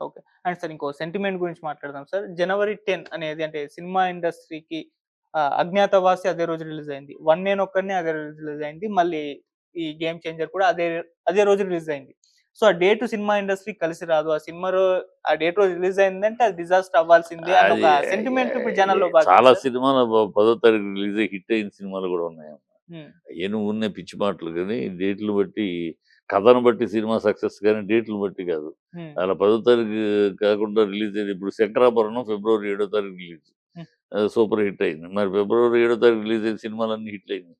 Okay. And sir ఇంకో sentiment గురించి మాట్లాడదాం సార్. జనవరి 10 అనేది అంటే సినిమా ఇండస్ట్రీకి 'అజ్ఞాతవాసి' అదే రోజు రిలీజ్ అయింది. 'వన్ నేనొక్కడినే' అదే రోజు రిలీజ్ అయింది. మళ్ళీ ఈ 'గేమ్ చేంజర్' కూడా అదే అదే రోజు రిలీజ్ అయింది. సో, ఆ డేట్ సినిమా ఇండస్ట్రీకి కలిసి రాదు. ఆ డేట్ రోజు రిలీజ్ అయిందంటే అది డిజాస్టర్ అవ్వాల్సిందే అన్న అది ఒక సెంటిమెంట్ ఇప్పుడు జనాల్లో బాగా చాలా సార్. సినిమాలు 10వ తారీఖు రిలీజ్ అయ్యి హిట్ అయిన సినిమాలు కూడా ఉన్నాయమ్మా. హ్మ్. నువ్వు ఉన్న పిచ్చి మాటలు కానీ డేట్లు బట్టి, కథను బట్టి సినిమా సక్సెస్ కానీ డేట్లు బట్టి కాదు. హ్మ్. అలా 10వ తారీఖు కాకుండా రిలీజ్ అయింది. ఇప్పుడు 'శంకరాభరణం' ఫిబ్రవరి 7వ తారీఖు రిలీజ్. హ్మ్. సూపర్ హిట్ అయింది. మరి ఫిబ్రవరి 7వ తారీఖు రిలీజ్ అయిన సినిమాలన్నీ హిట్లు అయినాయి.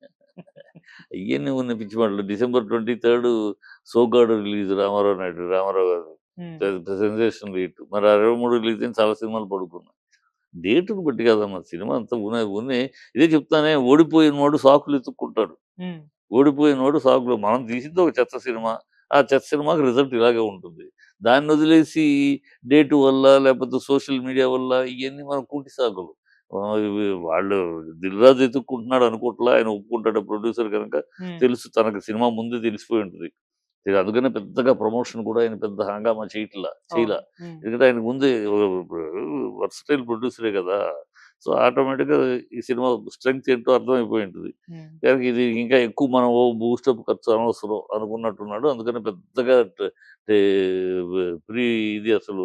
ఇవన్నీ ఉన్న పిచ్చి మాటలు. డిసెంబర్ 23 'సోగ్గాడు' రిలీజ్ రామారావు గారు. హ్మ్. Sensational hit. మరి 23 రిలీజ్ అయిన చాలా సినిమాలు పడుకున్నాయి. డేట్‌ని బట్టి కాదమ్మా సినిమా అంతా ఇదే చెప్తానే ఓడిపోయినవాడు సాకులు ఎతుక్కుంటాడు. హ్మ్. ఓడిపోయినోడు సాకులు మనం తీసింది ఒక చెత్త సినిమా. ఆ చెత్త సినిమాకి రిజల్ట్ ఇలాగే ఉంటుంది. దాన్నొదిలేసి డేట్ వల్ల లేకపోతే సోషల్ మీడియా వల్ల ఇయన్నీ మన కుంటి సాకులు. ఇవి వాళ్ళు 'దిల్ రాజు' ఎతుక్కుంటున్నాడు అనుకోట్లా. ఆయన ఒప్పుకుంటాడు ప్రొడ్యూసర్ గనక. హ్మ్. తెలుసు తనకు సినిమా ముందే తెలిసిపోయి ఉంటది. ఇక అందుకనే పెద్దగా ప్రమోషన్ కూడా ఆయన పెద్ద హంగామా అవును. చేయలా. హ్మ్. ఎందుకంటే ఆయనకు ముందే వర్సటైల్ ప్రొడ్యూసరే కదా! సో, ఆటోమేటిక్‌గా ఈ సినిమా స్ట్రెంగ్త్ ఏంటో అర్థమైపోయి ఉంటది. హ్మ్. కానీ ఇది ఇంకా ఎక్కువ మనం బూస్టప్ ఖర్చు అనవసరం అనుకున్నట్టున్నాడు. అందుకని పెద్దగా ట్ టే ప్రీ ఇది అసలు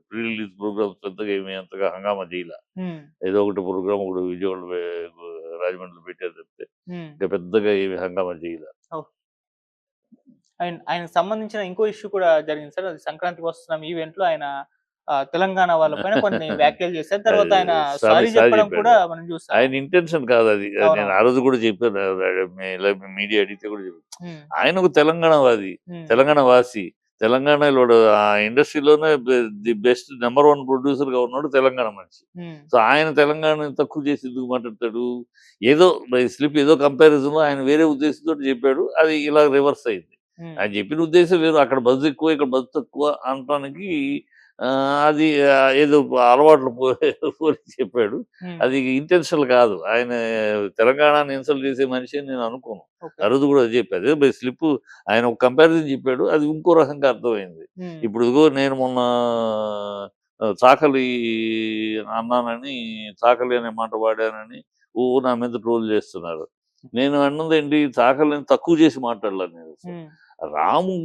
ప్రీ రిలీజ్ ప్రోగ్రామ్స్ పెద్దగా ఏమి అంతగా హంగామా చేయలా. హ్మ్. ఏదో ఒకటి ప్రోగ్రామ్ ఒకటి విజయవాడలో రాజమండ్రిలో పెట్టారు తప్పితే. హ్మ్. ఇంకా పెద్దగా ఏమి హంగామా చేయలా. ఓహ్! ఆయనకు సంబంధించిన ఇంకో ఇష్యూ కూడా జరిగింది సార్. అది సంక్రాంతికి వస్తున్నాం ఈవెంట్‌లో ఆయన తెలంగాణ వాళ్ళ పైన కొన్ని వ్యాఖ్యలు చేశారు. తర్వాత అది ఆయన సారీ సారీ సారీ చెప్పడం చెప్పాడు. కూడా మనం చూసాము. ఆయన ఇంటెన్షన్ కాదది. నేను అవునవును. ఆ రోజు కూడా చెప్పాను. ఇలా మీడియా అడిగితే కూడా చెప్పాను. హ్మ్. ఆయన ఒక తెలంగాణ వాది. హ్మ్. తెలంగాణ వాసి. తెలంగాణలో వాడు ఆ ఇండస్ట్రీలోనే ది బెస్ట్ నంబర్ 1 ప్రొడ్యూసర్‌గా ఉన్నాడు తెలంగాణ మనిషి. హ్మ్. సో, ఆయన తెలంగాణని తక్కువ చేసి ఎందుకు మాట్లాడతాడు? ఏదో బై స్లిప్ ఏదో కంపారిజన్‌లో ఆయన వేరే ఉద్దేశంతోటి చెప్పాడు. అది ఇలా రివర్స్ అయింది. హ్మ్. ఆయన చెప్పిన ఉద్దేశ్యం వేరు. అక్కడ బజ్ ఎక్కువ, ఇక్కడ బజ్ తక్కువ అనటానికి అది ఏదో అలవాట్లు పోలి చెప్పాడు. హ్మ్. అది ఇంటెన్షనల్ కాదు. ఆయన తెలంగాణని ఇన్సల్ట్ చేసే మనిషి అని నేను అనుకోను. ఓకే. ఆ రోజు కూడా అదే చెప్పా. అదే బై స్లిప్ ఆయన ఒక కంపారిజన్ చెప్పాడు. అది ఇంకో రకంగా అర్థమైంది. హ్మ్. ఇప్పుడు ఇదిగో నేను మొన్న చాకలి అన్నానని, చాకలి అనే మాట వాడానని నా మీద ట్రోల్ చేస్తున్నారు. నేను అన్నదేంటి చాకలిని తక్కువ చేసి మాట్లాడలేదు నేనసలు. హ్మ్. రాము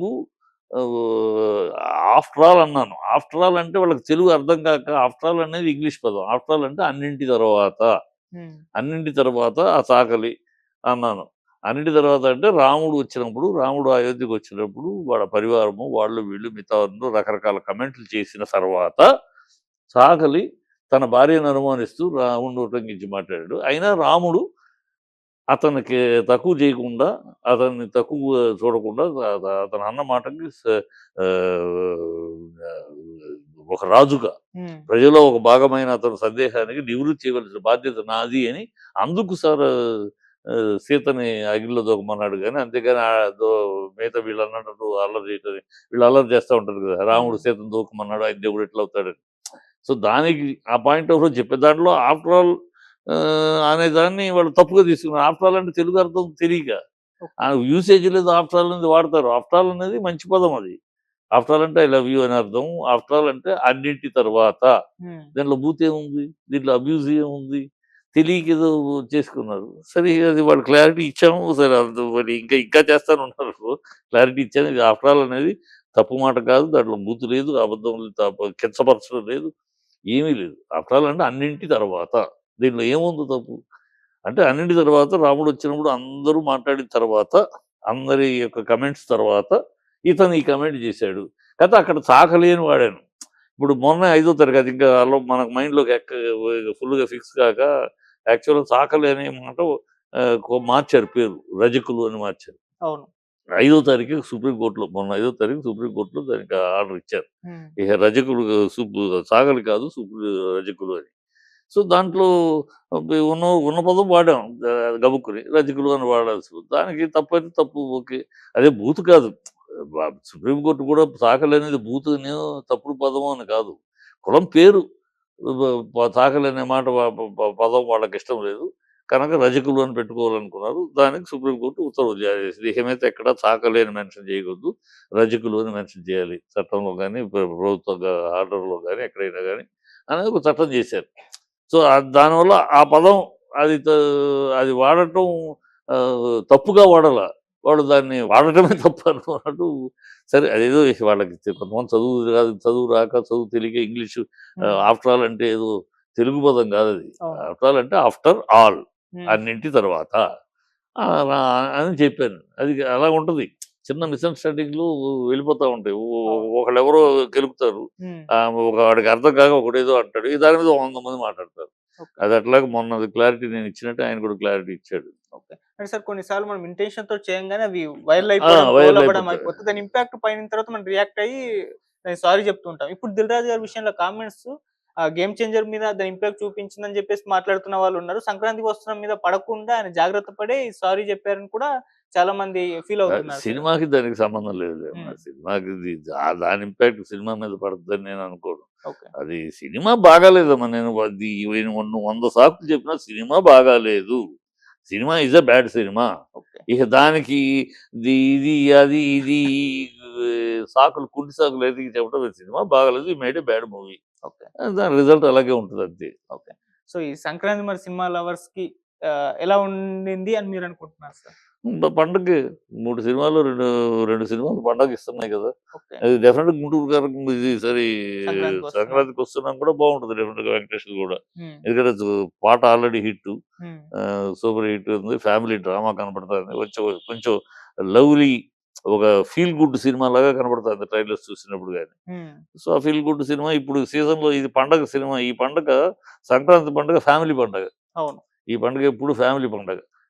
ఆఫ్టర్ ఆల్ అన్నాను. ఆఫ్టర్ ఆల్ అంటే వాళ్ళకి తెలుగు అర్థం కాక ఆఫ్టర్ ఆల్ అనేది ఇంగ్లీష్ పదం. ఆఫ్టర్ ఆల్ అంటే అన్నింటి తర్వాత. హ్మ్. అన్నింటి తర్వాత ఆ చాకలి అన్నాను. అన్నింటి తర్వాత అంటే రాముడు వచ్చినప్పుడు, రాముడు అయోధ్యకొచ్చినప్పుడు వాళ్ళ పరివారము, వాళ్ళు వీళ్ళు మిగతా వాళ్ళు రకరకాల కామెంట్లు చేసిన తర్వాత చాకలి తన భార్యను అనుమానిస్తూ రాముడిని ఉటంకించి మాట్లాడాడు. అయినా రాముడు అతనికి తక్కువ చేయకుండా, అతన్ని తక్కువ చూడకుండా అతను అన్న మాటకి ఒక రాజుగా హ్మ్. ప్రజలో ఒక భాగమైన అతని సందేహానికి నివృత్తి చేయవలసిన బాధ్యత నాది అని అందుకు సార్ సీతని అగ్నిలో దూకమన్నాడు గానీ, అంతేగాని మిగతా వీళ్ళన్నట్టు అల్లరి చేయటం వీళ్ళు అల్లరి చేస్తా ఉంటారు కదా! రాముడు హ్మ్. సీతను దూకమన్నాడు. ఆయన దేవుడు ఎట్లా అవుతాడని. సో, దానికి ఆ పాయింట్ ఆఫ్ వ్యూ చెప్పే దాంట్లో ఆఫ్టర్ ఆల్ అనేదాన్ని వాళ్ళు తప్పుగా తీసుకున్నారు. ఆఫ్టర్ ఆల్ అంటే తెలుగు అర్థం తెలియక. ఓకే. యూసేజ్ లేదు ఆఫ్టర్ ఆల్ అనేది వాడతారు. ఆఫ్టర్ ఆల్ అనేది మంచి పదం అది. ఆఫ్టర్ ఆల్ అంటే ఐ లవ్ యూ అని అర్థం. ఆఫ్టర్ ఆల్ అంటే అన్నింటి తర్వాత. హ్మ్. దీంట్లో బూత్ ఏముంది? దీంట్లో అబ్యూజ్ ఏముంది? తెలియక ఏదో చేసుకున్నారు. సరే అది వాళ్ళు క్లారిటీ ఇచ్చాము. సరే మరి ఇంకా ఇంకా చేస్తానే ఉన్నారు. క్లారిటీ ఇచ్చాను. ఇది ఆఫ్టర్ ఆల్ అనేది తప్పు మాట కాదు. దాంట్లో బూతు లేదు, అబద్ధం లేదు, కించపరచడం లేదు. ఏమీ లేదు. ఆఫ్టర్ ఆల్ అంటే అన్నింటి తర్వాత. దీంట్లో ఏముంది తప్పు? అంటే అన్నింటి తర్వాత రాముడొచ్చినప్పుడు అందరూ మాట్లాడిన తర్వాత, అందరి యొక్క కమెంట్స్ తర్వాత, ఇతను ఈ కమెంట్ జేశాడు. కాతే అక్కడ చాకలి అని వాడాను. ఇప్పుడు మొన్న 5వ తరగతి ఇంకా మనకు మైండ్‌లోకి ఫుల్‌గా ఫిక్స్ కాక యాక్చువల్‌గా చాకలి అనే మాట మార్చారు పేరు. రజకులు అని మార్చారు. అవును. 5వ తారీఖు సుప్రీం కోర్ట్‌లో మొన్న 5వ తారీఖు సుప్రీం కోర్ట్‌లో దానికి ఆర్డర్ ఇచ్చారు. హ్మ్. ఇక రజకులు సాగలి కాదు రజకులు అని. సో, దాంట్లో ఉన్న పదం వాడాం. గబుక్కుని రజకులు అని వాడాల్సి దానికి తప్పైతే తప్పు ఓకే. అదే బూతు కాదు. సుప్రీం కోర్ట్ కూడా సాకలి అనేది బూతునో తప్పుడు పదమో అని కాదు. కులం పేరు చాకలి అనే మాట పదం వాళ్ళకిష్టం లేదు. కనుక రజకులు అని పెట్టుకోవాలనుకున్నారు. దానికి సుప్రీంకోర్టు ఉత్తర్వులు జారీ చేసింది. ఇకమైతే ఎక్కడ చాకలి అని మెన్షన్ చేయకూడదు. రజకులు అని మెన్షన్ చేయాలి. చట్టంలో గాని, ప్రభుత్వ ఆర్డర్‌లో గాని ఎక్కడైనా గాని అనేది ఒక చట్టం చేశారు. సో, దానివల్ల ఆ పదం అది అది వాడటం తప్పుగా వాడలా. వాడు దాన్ని వాడటమే తప్పు అనుకున్నట్టు సరే అదేదో వాళ్ళకి కొంతమంది చదువు రాక, చదువు తెలియక ఇంగ్లీషు ఆఫ్టర్ ఆల్ అంటే ఏదో తెలుగు పదం కాదది. అవును. ఆఫ్టర్ ఆల్ అంటే ఆఫ్టర్ ఆల్. హ్మ్. అన్నింటి తర్వాత అని చెప్పాను. అది అలా ఉంటది. చిన్న మిస్‌అండర్‌స్టాండింగ్‌లు వెళ్ళిపోతా ఉంటాయి. అవును. ఒకళ్ళెవరో గెలుపుతారు. హ్మ్. వాడికి అర్థం కాక ఒకడేదో అంటాడు. దాని మీద 100 మంది మాట్లాడతారు. ఓకే. అది అట్లాగా మొన్నది క్లారిటీ నేను ఇచ్చినట్టు ఆయన కూడా క్లారిటీ ఇచ్చాడు. ఓకే. అంటే సార్ కొన్నిసార్లు మనం ఇంటెన్షన్‌తో చేయంగానే అవి వైరల్ అయిపోవడం, ట్రోల్ వైరల్ అవ్వడం అయిపోతాయి. అయిపోతది. దాని ఇంపాక్ట్ పడిన తర్వాత మనం రియాక్ట్ అయ్యి దానికి సారీ చెప్తూ ఉంటాం. ఇప్పుడు 'దిల్ రాజు' గారి విషయంలో కామెంట్స్ గేమ్ చేంజర్ మీద దాని ఇంపాక్ట్ చూపించిందని చెప్పేసి మాట్లాడుతున్న వాళ్ళున్నారు. సంక్రాంతికి వస్తున్న మీద పడకుండా ఆయన జాగ్రత్త పడే సారీ చెప్పారని కూడా చాలా మంది ఫీల్ అవుతున్నారు సార్. సినిమాకి దానికి సంబంధం లేదులేమ్మా. హ్మ్. సినిమాకి దాని ఇంపాక్ట్ సినిమా మీద పడుతుందని నేను అనుకోను. ఓకే. అది సినిమా బాగాలేదమ్మా. నేను 100 సార్లు చెప్పినా సినిమా బాగాలేదు. Cinema is a bad cinema. Okay. ఇక దానికి ఇది అది ఇది సాకులు కుంటి సాకులు ఎతికి చెప్పడం సినిమా బాగాలేదు. ఈ మేడ్ ఏ బ్యాడ్ మూవీ. ఓకే. దాని రిజల్ట్ అలాగే ఉంటుంది అంతే. ఓకే. సో, ఈ సంక్రాంతి మరి సినిమా లవర్స్‌కి ఎలా ఉండింది అని మీరు అనుకుంటున్నారు సార్? పండగకి 3 సినిమాలు 2 సినిమాలు పండగకిస్తున్నాయి కదా! ఓకే. అది డెఫినెట్‌గా గుంటూరు కారం ఇది ఈసారి సంక్రాంతికొస్తున్నాం. సంక్రాంతికి వస్తున్నాం కూడా బాగుంటది డెఫినెట్‌గా వెంకటేష్‌ది కూడా. హ్మ్. ఎందుకంటే పాట ఆల్రెడీ హిట్టు. హ్మ్. సూపర్ హిట్ ఉంది. ఫ్యామిలీ డ్రామా కనపడుతుంది. కొంచెం కొంచెం లవ్లీ ఒక ఫీల్ గుడ్ సినిమాలాగా కనపడుతుంది ట్రైలర్స్ చూసినప్పుడు గాని. హ్మ్. సో, ఆ ఫీల్ గుడ్ సినిమా ఇప్పుడు సీజన్‌లో ఇది పండగ సినిమా. ఈ పండగ సంక్రాంతి పండుగ ఫ్యామిలీ పండగ. అవును. ఈ పండుగ ఎప్పుడు ఫ్యామిలీ పండగ.